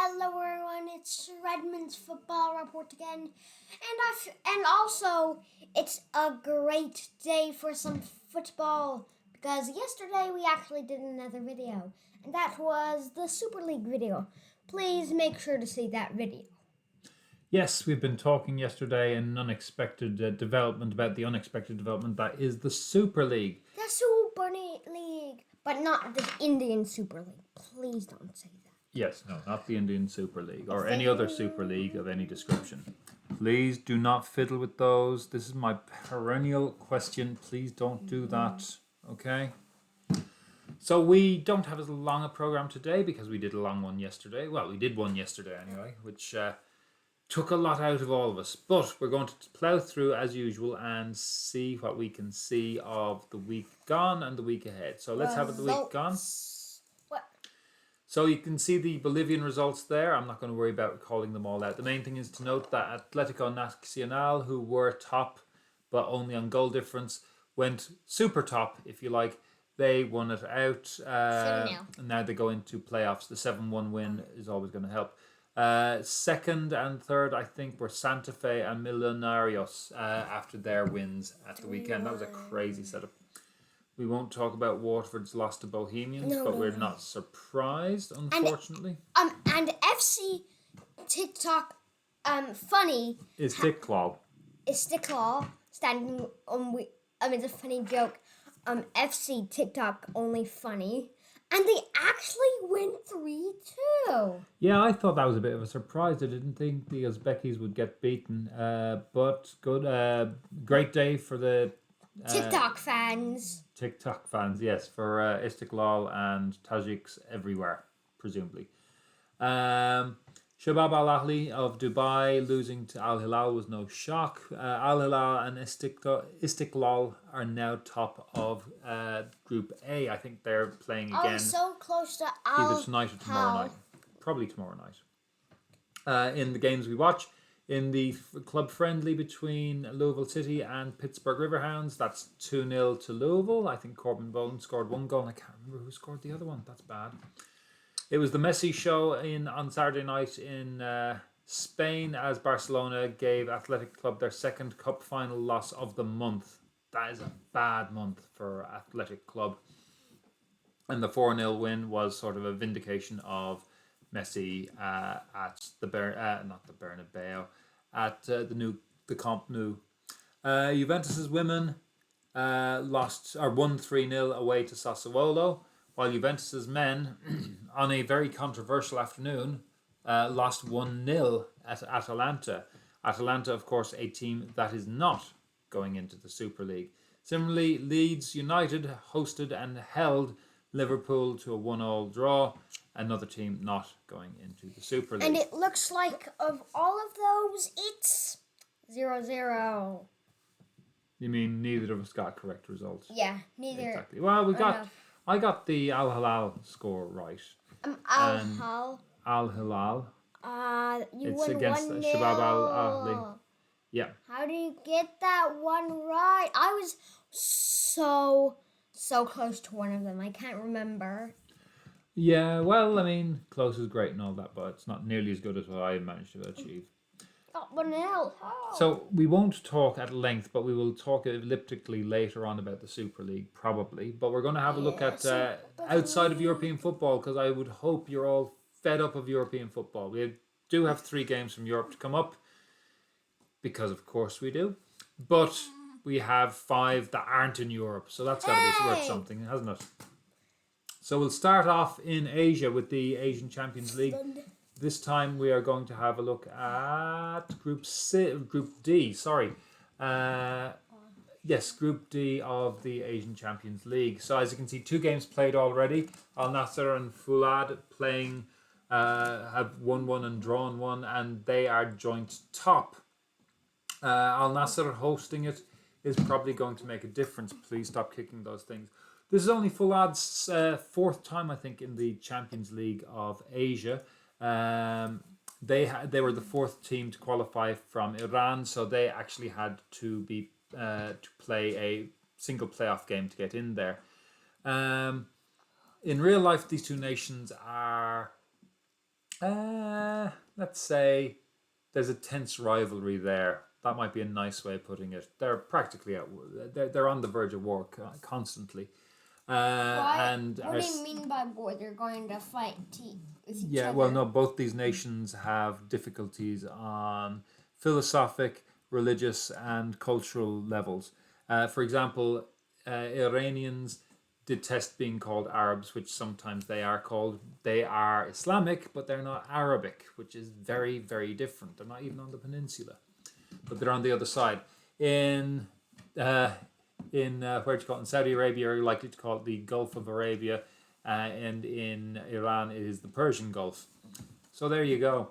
Hello everyone, it's Redmond's football report again, and also it's a great day for some football because yesterday we actually did another video, and that was the Super League video. Please make sure to see that video. Yes, we've been talking yesterday an unexpected development about the unexpected development that is the Super League. The Super League, but not the Indian Super League. Please don't say that. Yes, no, not the Indian Super League or any other Super League of any description. Please do not fiddle with those. This is my perennial question. Please don't do that, okay? So we don't have as long a program today because we did a long one yesterday. Well, we did one yesterday anyway, which took a lot out of all of us. But we're going to plough through as usual and see what we can see of the week gone and the week ahead. So let's have the week gone. So you can see the Bolivian results there. I'm not going to worry about calling them all out. The main thing is to note that Atlético Nacional, who were top, but only on goal difference, went super top, if you like. They won it out. And now they go into playoffs. The 7-1 win is always going to help. Second and third, I think, were Santa Fe and Millonarios after their wins at the weekend. That was a crazy setup. We won't talk about Waterford's loss to Bohemians, but we're not surprised, unfortunately. And FC TikTok funny is Stickclaw. Standing it's a funny joke. FC TikTok only funny. And they actually win 3-2. Yeah, I thought that was a bit of a surprise. I didn't think the Uzbekis would get beaten. But good, great day for the TikTok fans. TikTok fans, yes, for Istiklal and Tajiks everywhere, presumably. Shabab Al Ahly of Dubai losing to Al Hilal was no shock. Al Hilal and Istiklal are now top of Group A. I think they're playing again. Oh, so close to Al either tonight or tomorrow night. Probably tomorrow night. In the games we watch, in the club friendly between Louisville City and Pittsburgh Riverhounds, that's 2-0 to Louisville. I think Corbin Bone scored one goal, and I can't remember who scored the other one. That's bad. It was the Messi show on Saturday night in Spain as Barcelona gave Athletic Club their second cup final loss of the month. That is a bad month for Athletic Club. And the 4-0 win was sort of a vindication of Messi at the Bernabeu, at the Camp Nou. Juventus's women won 3-0 away to Sassuolo, while Juventus's men, on a very controversial afternoon, lost 1-0 at Atalanta. Atalanta, of course, a team that is not going into the Super League. Similarly, Leeds United hosted and held Liverpool to a 1-1 draw. Another team not going into the Super League. And it looks like of all of those, it's 0-0. You mean neither of us got correct results? Yeah, neither. Exactly. Well, I got the Al Hilal score right. Al Hilal. Al Hilal. It's won against 1-0. Shabab Al Ahly. Yeah. How do you get that one right? I was so close to one of them. I can't remember. Yeah, well, I mean, close is great and all that, but it's not nearly as good as what I managed to achieve. Got 1-0. So we won't talk at length, but we will talk elliptically later on about the Super League, probably. But we're going to have a look at outside of European football, because I would hope you're all fed up of European football. We do have 3 games from Europe to come up, because of course we do. But we have 5 that aren't in Europe, so that's got to be worth something, hasn't it? So we'll start off in Asia with the Asian Champions League. This time we are going to have a look at Group D. Group D of the Asian Champions League. So as you can see, 2 games played already. Al-Nassr and Foolad playing have won 1 and drawn 1, and they are joint top. Al-Nassr hosting it is probably going to make a difference. Please stop kicking those things. This is only Foolad's 4th time, I think, in the Champions League of Asia. They were the 4th team to qualify from Iran, so they actually had to be to play a single playoff game to get in there. In real life, these two nations are Let's say there's a tense rivalry there. That might be a nice way of putting it. They're practically they're on the verge of war constantly. And what do you mean by war? They're going to fight with each yeah, other? well, no, both these nations have difficulties on philosophic, religious, and cultural levels. For example, Iranians detest being called Arabs, which sometimes they are called. They are Islamic, but they're not Arabic, which is very, very different. They're not even on the peninsula, but they're on the other side. Uh, where do you call it? In Saudi Arabia, you're likely to call it the Gulf of Arabia, and in Iran, it is the Persian Gulf. So there you go.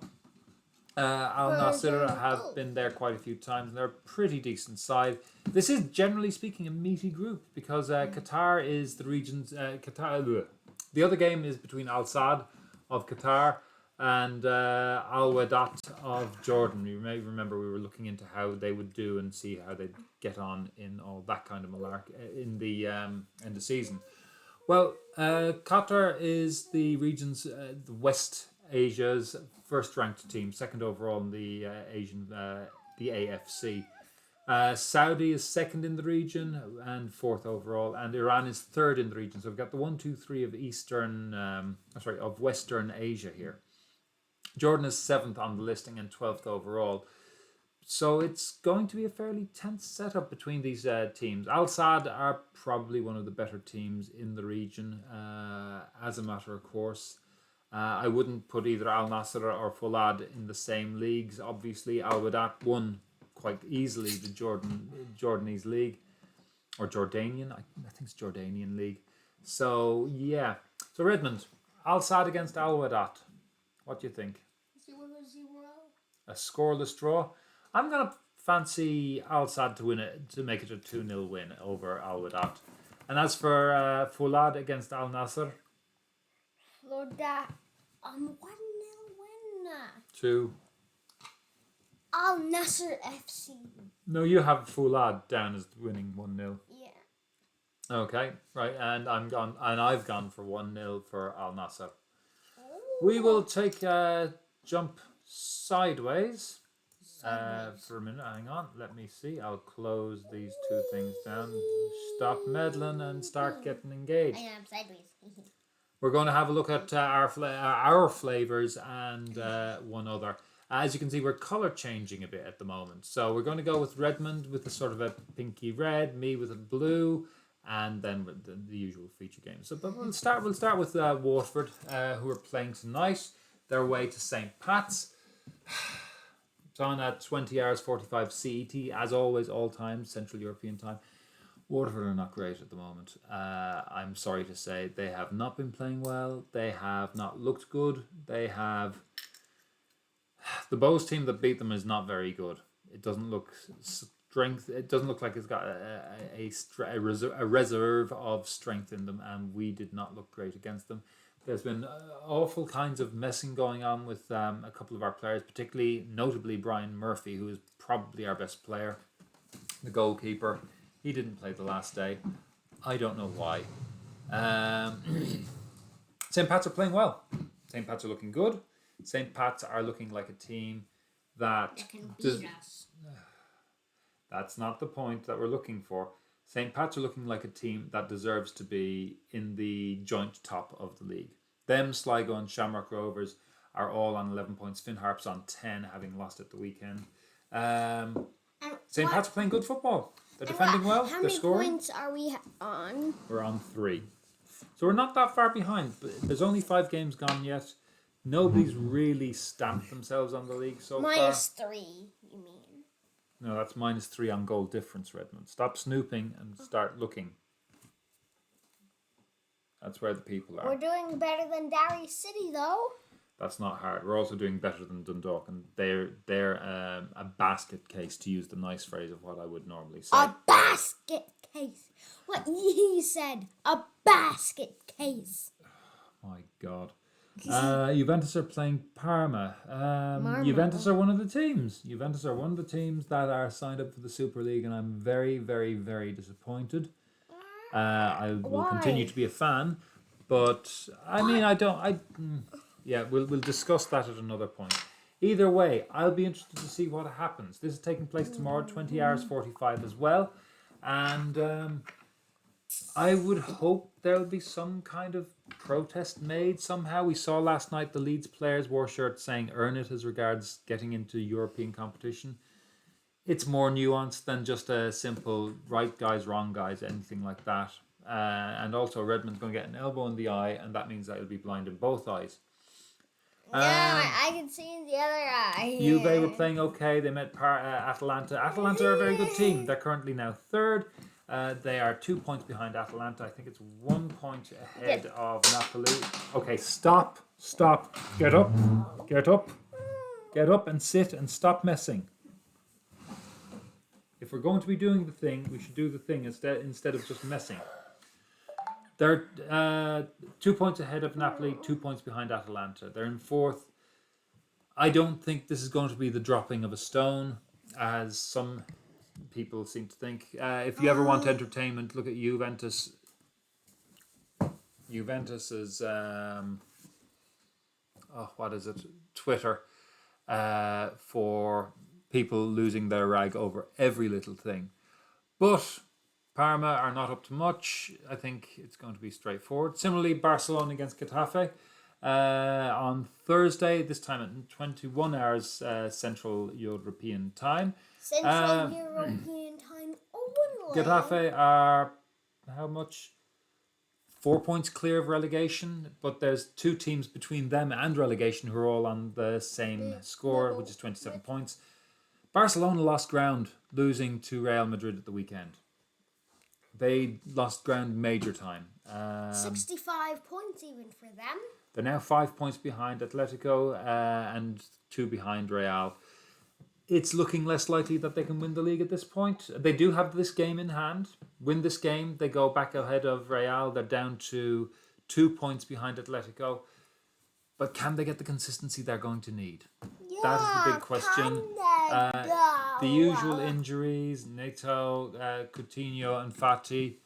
Al Nassr have been there quite a few times, and they're a pretty decent side. This is generally speaking a meaty group because Qatar is the region's The other game is between Al Sadd of Qatar and Al-Wehdat of Jordan. You may remember we were looking into how they would do and see how they'd get on in all that kind of malark in the season. Well, Qatar is the region's the West Asia's first-ranked team, second overall in the the AFC. Saudi is second in the region and fourth overall, and Iran is third in the region. So we've got the 1, 2, 3 of Western Asia here. Jordan is seventh on the listing and 12th overall. So it's going to be a fairly tense setup between these teams. Al Sadd are probably one of the better teams in the region, as a matter of course. I wouldn't put either Al Nassr or Foolad in the same leagues. Obviously, Al-Wehdat won quite easily the Jordanese league, or Jordanian. I think it's Jordanian league. So yeah. So Redmond, Al Sadd against Al-Wehdat. What do you think? 0-0. A scoreless draw. I'm gonna fancy Al Sadd to win it, to make it a 2-0 win over Al-Wehdat. And as for Foolad against Al Nassr, Foolad, 1-0 win. 2. Al Nassr FC. No, you have Foolad down as winning 1-0. Yeah. Okay, right, and I've gone for 1-0 for Al Nassr. We will take a jump sideways. For a minute, hang on, let me see. I'll close these two things down. Stop meddling and start getting engaged. I am sideways. We're going to have a look at our flavors and one other. As you can see, we're color changing a bit at the moment. So we're going to go with Redmond with a sort of a pinky red, me with a blue, and then with the usual feature games. So, but we'll start with Waterford, who are playing tonight. Their way to St. Pat's. It's on at 20 hours 45 CET, as always, all times, Central European time. Waterford are not great at the moment. I'm sorry to say they have not been playing well. They have not looked good. They have... The Bows team that beat them is not very good. It doesn't look strength. It doesn't look like it's got a reserve of strength in them, and we did not look great against them. There's been awful kinds of messing going on with a couple of our players, notably Brian Murphy, who is probably our best player, the goalkeeper. He didn't play the last day. I don't know why. St. Pat's are playing well. St. Pat's are looking good. St. Pat's are looking like a team that can beat us. That's not the point that we're looking for. St. Pat's are looking like a team that deserves to be in the joint top of the league. Them, Sligo and Shamrock Rovers are all on 11 points. Finn Harp's on 10, having lost at the weekend. St. Pat's are playing good football. They're defending well. They're scoring. How many points are we on? We're on 3. So we're not that far behind. But there's only 5 games gone yet. Nobody's really stamped themselves on the league so far. -3, you mean? No, that's -3 on goal difference, Redmond. Stop snooping and start looking. That's where the people are. We're doing better than Derry City, though. That's not hard. We're also doing better than Dundalk, and they're a basket case, to use the nice phrase of what I would normally say. A basket case. What he said. A basket case. Oh my God. Juventus are playing Parma. Juventus are one of the teams. Juventus are one of the teams that are signed up for the Super League, and I'm very, very, very disappointed. I will continue to be a fan, but I mean, Yeah, we'll discuss that at another point. Either way, I'll be interested to see what happens. This is taking place tomorrow, 20 hours 45 as well. And I would hope there'll be some kind of protest made somehow. We saw last night the Leeds players wore shirts saying "earn it" as regards getting into European competition. It's more nuanced than just a simple right guys, wrong guys, anything like that. And also, Redmond's going to get an elbow in the eye, and that means that he'll be blind in both eyes. I can see in the other eye. Juve were playing okay. They met Atalanta. Atalanta are a very good team. They're currently now third. They are 2 points behind Atalanta. I think it's 1 point ahead of Napoli. Okay, stop. Get up. Get up and sit and stop messing. If we're going to be doing the thing, we should do the thing instead of just messing. They're 2 points ahead of Napoli, 2 points behind Atalanta. They're in fourth. I don't think this is going to be the dropping of a stone, as some people seem to think. If you ever want entertainment, look at Juventus. Juventus's Twitter for people losing their rag over every little thing. But Parma are not up to much. I think it's going to be straightforward. Similarly, Barcelona against Getafe on Thursday, this time at 21 hours Central European time. Central European time only. Getafe are how much? 4 points clear of relegation, but there's two teams between them and relegation who are all on the same score, which is 27 points. Barcelona lost ground, losing to Real Madrid at the weekend. They lost ground major time. 65 points even for them. They're now 5 points behind Atletico and 2 behind Real. It's looking less likely that they can win the league at this point. They do have this game in hand. Win this game, they go back ahead of Real. They're down to 2 points behind Atletico. But can they get the consistency they're going to need? Yeah, that is the big question. The usual injuries, Neto, Coutinho and Fati.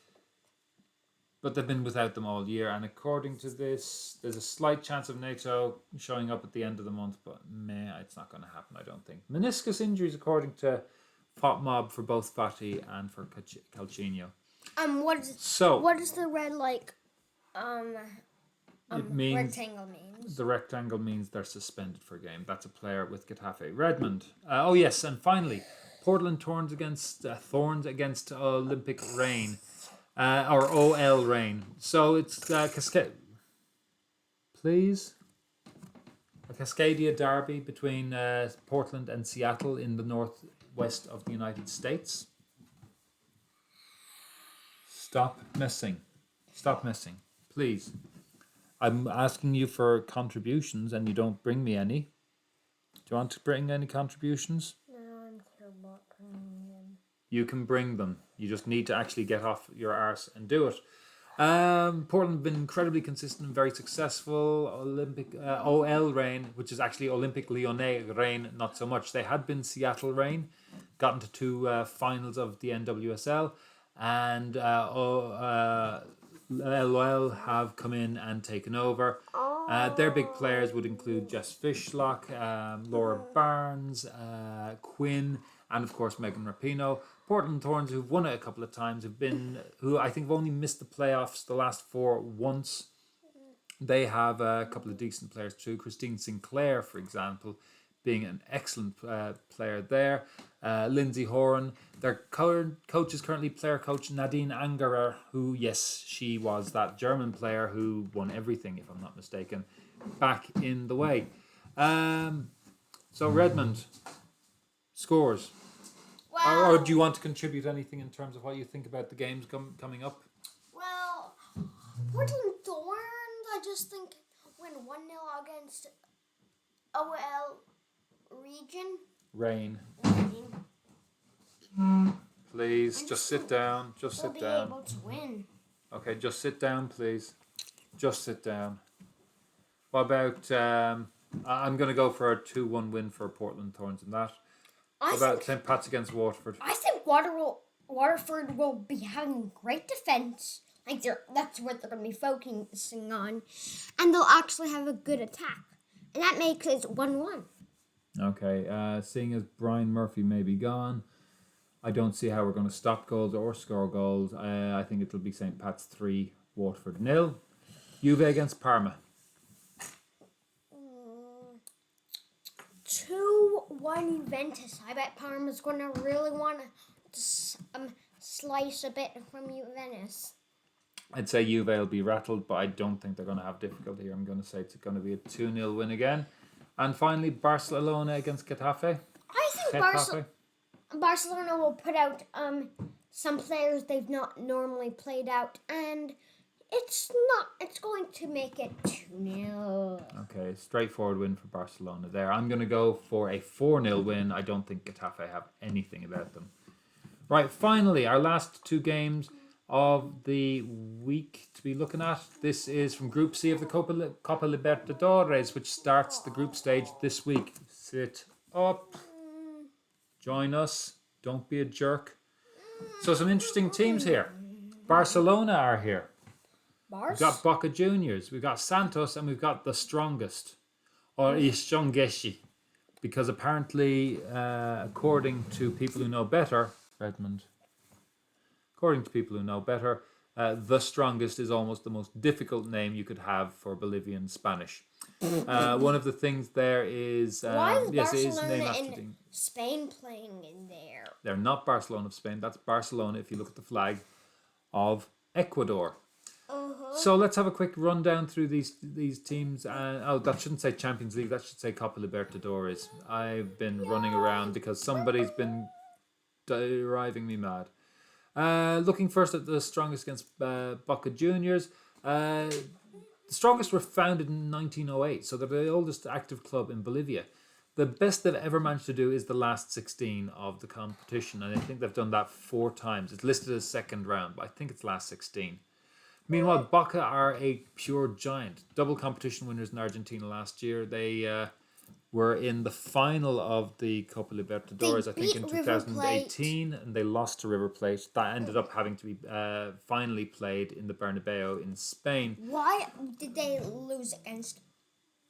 But they've been without them all year. And according to this, there's a slight chance of Neto showing up at the end of the month. But it's not going to happen, I don't think. Meniscus injuries, according to FOTMob, for both Fati and for Calcinho. What is the red it means rectangle means? The rectangle means they're suspended for a game. That's a player with Getafe. Redmond. Yes, and finally, Portland Thorns against Olympic Reign. Or OL Reign. So it's please. A Cascadia derby between Portland and Seattle in the northwest of the United States. Stop messing. Please. I'm asking you for contributions and you don't bring me any. Do you want to bring any contributions? No, I'm still not bringing them. You can bring them. You just need to actually get off your arse and do it. Portland have been incredibly consistent and very successful. Olympic OL Reign, which is actually Olympic Lyonnais Reign, not so much. They had been Seattle Reign, gotten to 2 finals of the NWSL, and LOL have come in and taken over. Their big players would include Jess Fishlock, Laura Barnes, Quinn, and of course Megan Rapinoe. Portland Thorns, who've won it a couple of times, who I think have only missed the playoffs the last 4 once. They have a couple of decent players too. Christine Sinclair, for example, being an excellent player there. Lindsay Horan. Their coach is currently player coach Nadine Angerer, who, yes, she was that German player who won everything, if I'm not mistaken, back in the way. So Redmond, scores. Well, Or do you want to contribute anything in terms of what you think about the games coming up? Well, Portland Thorns, I just think win 1-0 against OL Region. Rain. Please, just sit down. We'll be able to win. Okay, just sit down, please. Just sit down. What about... I'm going to go for a 2-1 win for Portland Thorns in that. What about St. Pat's against Waterford? I think Waterford will be having great defense. That's what they're going to be focusing on. And they'll actually have a good attack. And that makes it 1-1. Okay, seeing as Brian Murphy may be gone, I don't see how we're going to stop goals or score goals. I think it'll be St. Pat's 3, Waterford 0. Juve against Parma. 2-1 Juventus. I bet Parma's going to really want to slice a bit from Juventus. I'd say Juve will be rattled, but I don't think they're going to have difficulty here. I'm going to say it's going to be a 2-0 win again. And finally, Barcelona against Getafe. I think Barcelona will put out some players they've not normally played out, and it's going to make it 2-0. Okay, straightforward win for Barcelona there. I'm going to go for a 4-0 win. I don't think Getafe have anything about them. Right, finally, our last two games of the week to be looking at. This is from Group C of the Copa Libertadores, which starts the group stage this week. Sit up. Join us. Don't be a jerk. So some interesting teams here. Barcelona are here. We've got Boca Juniors. We've got Santos, and we've got the strongest, or Strongesti, because apparently, according to people who know better, Redmond. According to people who know better, the strongest is almost the most difficult name you could have for Bolivian Spanish. One of the things there is why is yes, it is Barcelona named after and Spain playing in there? They're not Barcelona of Spain. That's Barcelona if you look at the flag of Ecuador. So let's have a quick rundown through these teams. That shouldn't say Champions League. That should say Copa Libertadores. I've been running around because somebody's been driving me mad. Looking first at the strongest against Boca Juniors. The strongest were founded in 1908, so they're the oldest active club in Bolivia. The best they've ever managed to do is the last 16 of the competition, and I think they've done that 4 times. It's listed as second round, but I think it's last 16. Meanwhile, Boca are a pure giant. Double competition winners in Argentina last year. They were in the final of the Copa Libertadores, I think, in 2018, and they lost to River Plate. That ended up having to be finally played in the Bernabeu in Spain. Why did they lose against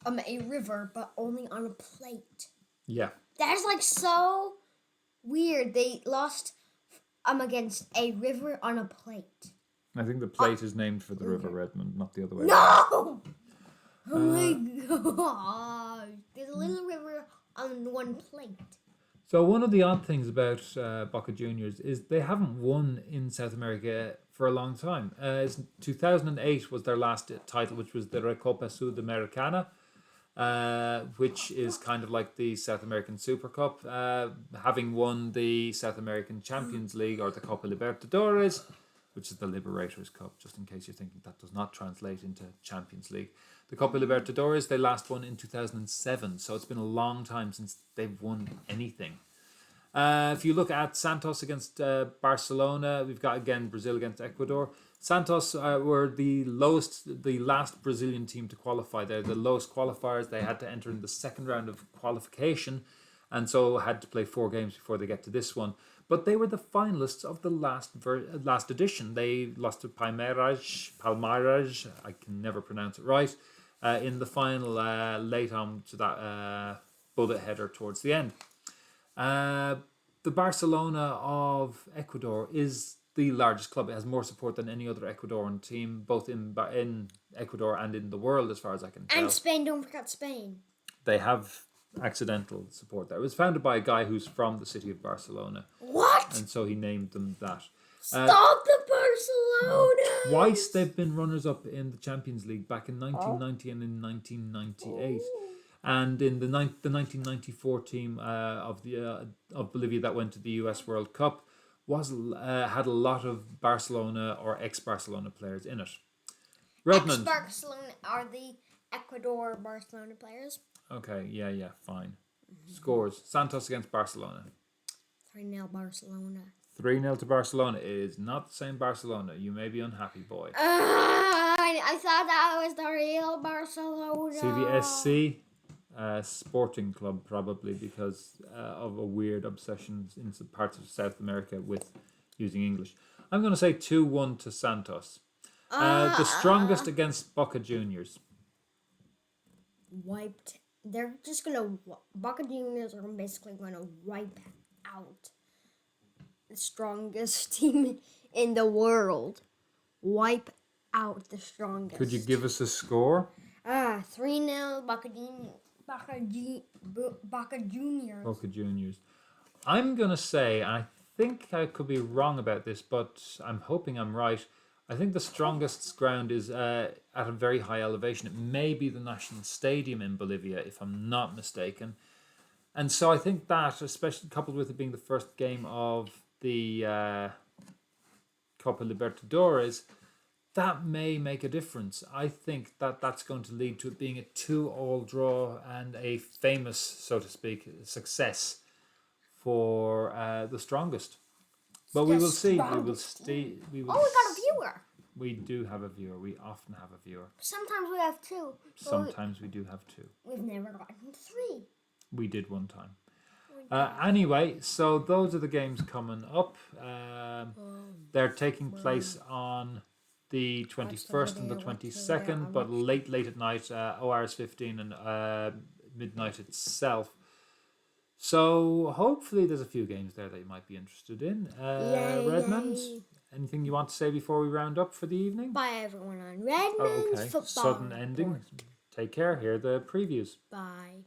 a river, but only on a plate? Yeah. That is like so weird. They lost against a river on a plate. I think the plate is named for the River Redmond, not the other way. No! Oh my gosh. There's a little river on one plate. So one of the odd things about Boca Juniors is they haven't won in South America for a long time. 2008 was their last title, which was the Recopa Sudamericana, which is kind of like the South American Super Cup. Having won the South American Champions League or the Copa Libertadores, which is the Liberators Cup, just in case you're thinking that does not translate into Champions League. The Copa Libertadores, they last won in 2007, so it's been a long time since they've won anything. If you look at Santos against Barcelona, we've got, again, Brazil against Ecuador. Santos were the last Brazilian team to qualify. They're the lowest qualifiers. They had to enter in the second round of qualification, and so had to play 4 games before they get to this one. But they were the finalists of the last edition. They lost to Palmeiras, I can never pronounce it right, in the final late on to that bullet header towards the end. The Barcelona of Ecuador is the largest club. It has more support than any other Ecuadorian team, both in Ecuador and in the world, as far as I can tell. And Spain, don't forget Spain. They have accidental support there. It was founded by a guy who's from the city of Barcelona. What? And so he named them that. Stop the Barcelona! Twice they've been runners-up in the Champions League, back in 1990 and in 1998. And in the 1994 team of Bolivia that went to the US World Cup had a lot of Barcelona or ex-Barcelona players in it. Redmond. Ex-Barcelona are the Ecuador Barcelona players. Okay, yeah, fine. Scores. Santos against Barcelona. 3-0 Barcelona. 3-0 to Barcelona. It is not the same Barcelona. You may be unhappy, boy. I thought that was the real Barcelona. CVSC. Sporting club, probably, because of a weird obsession in some parts of South America with using English. I'm going to say 2-1 to Santos. The strongest against Boca Juniors. Wiped they're just gonna Boca Juniors are basically gonna wipe out the strongest team in the world. Wipe out the strongest. Could you give us a score? 3-0 Boca Juniors. Boca Juniors. Boca Juniors. I'm going to say, I think I could be wrong about this, but I'm hoping I'm right. I think the strongest ground is at a very high elevation. It may be the National Stadium in Bolivia, if I'm not mistaken. And so I think that, especially coupled with it being the first game of the Copa Libertadores, that may make a difference. I think that that's going to lead to it being a 2-2 draw and a famous, so to speak, success for the strongest. But we will see. We will see. We will. Oh, we got a viewer. We do have a viewer. We often have a viewer. Sometimes we have 2. Sometimes we do have 2. We've never gotten 3. We did one time. Anyway, so those are the games coming up. They're taking place on the 21st and the 22nd, but late at night, ORS 15 and midnight itself. So hopefully there's a few games there that you might be interested in. Redmond, anything you want to say before we round up for the evening? Bye everyone on Redmond's football. Sudden ending. Take care. Here are the previews. Bye.